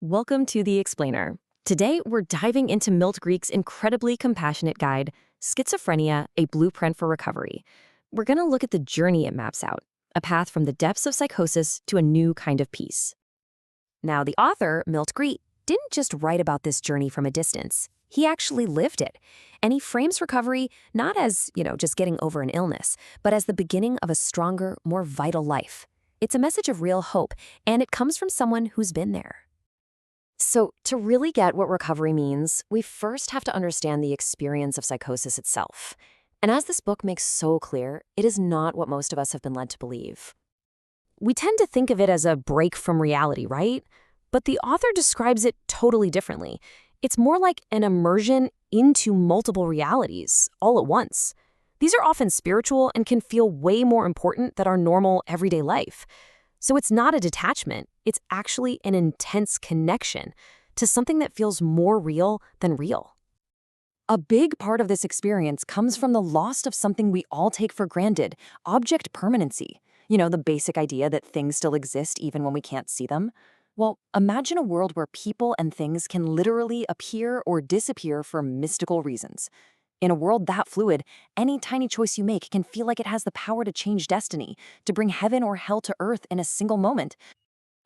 Welcome to The Explainer. Today, we're diving into Milt Greek's incredibly compassionate guide, Schizophrenia, A Blueprint for Recovery. We're going to look at the journey it maps out, a path from the depths of psychosis to a new kind of peace. Now, the author, Milt Greek, didn't just write about this journey from a distance. He actually lived it. And he frames recovery not as, just getting over an illness, but as the beginning of a stronger, more vital life. It's a message of real hope, and it comes from someone who's been there. So, to really get what recovery means, we first have to understand the experience of psychosis itself. And as this book makes so clear, it is not what most of us have been led to believe. We tend to think of it as a break from reality, right? But the author describes it totally differently. It's more like an immersion into multiple realities, all at once. These are often spiritual and can feel way more important than our normal everyday life. So it's not a detachment, it's actually an intense connection to something that feels more real than real. A big part of this experience comes from the loss of something we all take for granted, object permanency. The basic idea that things still exist even when we can't see them. Well, imagine a world where people and things can literally appear or disappear for mystical reasons. In a world that fluid, any tiny choice you make can feel like it has the power to change destiny, to bring heaven or hell to earth in a single moment.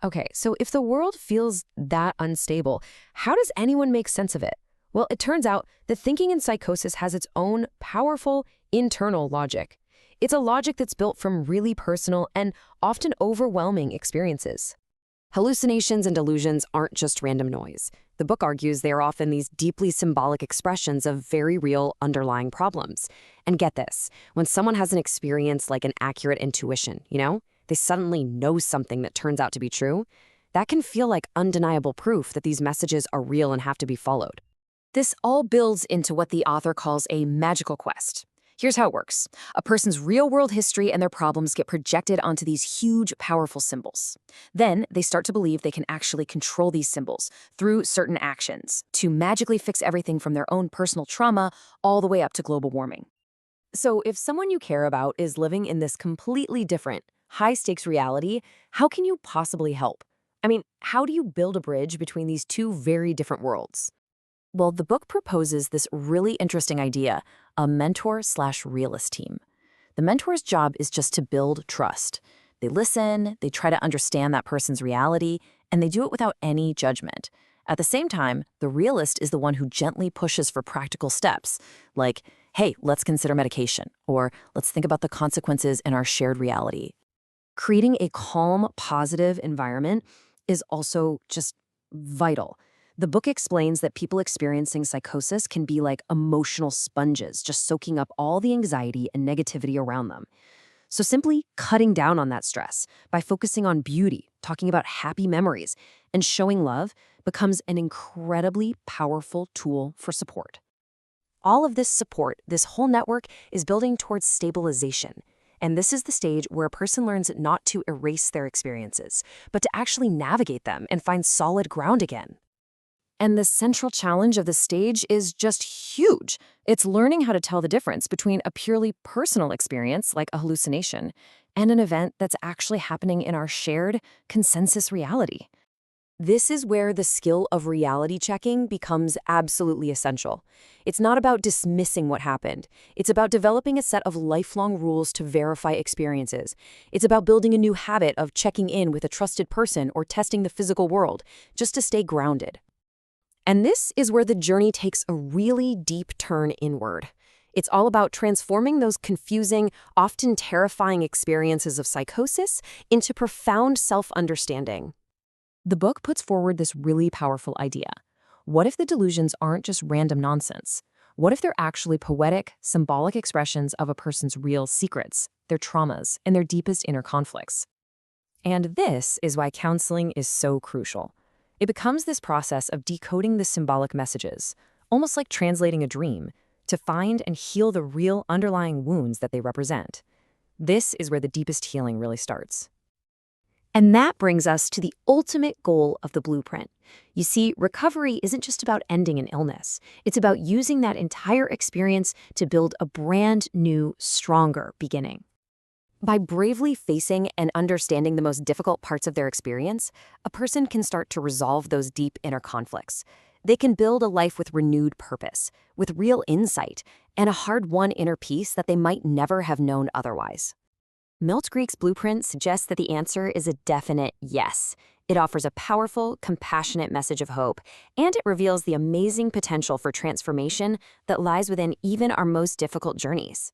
Okay, so if the world feels that unstable, how does anyone make sense of it? Well, it turns out that thinking in psychosis has its own powerful internal logic. It's a logic that's built from really personal and often overwhelming experiences. Hallucinations and delusions aren't just random noise. The book argues they are often these deeply symbolic expressions of very real underlying problems. And get this, when someone has an experience like an accurate intuition, they suddenly know something that turns out to be true, that can feel like undeniable proof that these messages are real and have to be followed. This all builds into what the author calls a magical quest. Here's how it works. A person's real-world history and their problems get projected onto these huge, powerful symbols. Then they start to believe they can actually control these symbols through certain actions to magically fix everything from their own personal trauma all the way up to global warming. So if someone you care about is living in this completely different, high-stakes reality, how can you possibly help? How do you build a bridge between these two very different worlds? Well, the book proposes this really interesting idea, a mentor/realist team. The mentor's job is just to build trust. They listen, they try to understand that person's reality, and they do it without any judgment. At the same time, the realist is the one who gently pushes for practical steps, like, hey, let's consider medication, or let's think about the consequences in our shared reality. Creating a calm, positive environment is also just vital. The book explains that people experiencing psychosis can be like emotional sponges, just soaking up all the anxiety and negativity around them. So simply cutting down on that stress by focusing on beauty, talking about happy memories, and showing love becomes an incredibly powerful tool for support. All of this support, this whole network, is building towards stabilization. And this is the stage where a person learns not to erase their experiences, but to actually navigate them and find solid ground again. And the central challenge of the stage is just huge. It's learning how to tell the difference between a purely personal experience, like a hallucination, and an event that's actually happening in our shared consensus reality. This is where the skill of reality checking becomes absolutely essential. It's not about dismissing what happened. It's about developing a set of lifelong rules to verify experiences. It's about building a new habit of checking in with a trusted person or testing the physical world, just to stay grounded. And this is where the journey takes a really deep turn inward. It's all about transforming those confusing, often terrifying experiences of psychosis into profound self-understanding. The book puts forward this really powerful idea. What if the delusions aren't just random nonsense? What if they're actually poetic, symbolic expressions of a person's real secrets, their traumas, and their deepest inner conflicts? And this is why counseling is so crucial. It becomes this process of decoding the symbolic messages, almost like translating a dream, to find and heal the real underlying wounds that they represent. This is where the deepest healing really starts. And that brings us to the ultimate goal of the blueprint. You see, recovery isn't just about ending an illness. It's about using that entire experience to build a brand new, stronger beginning. By bravely facing and understanding the most difficult parts of their experience, a person can start to resolve those deep inner conflicts. They can build a life with renewed purpose, with real insight, and a hard-won inner peace that they might never have known otherwise. Milt Greek's blueprint suggests that the answer is a definite yes. It offers a powerful, compassionate message of hope, and it reveals the amazing potential for transformation that lies within even our most difficult journeys.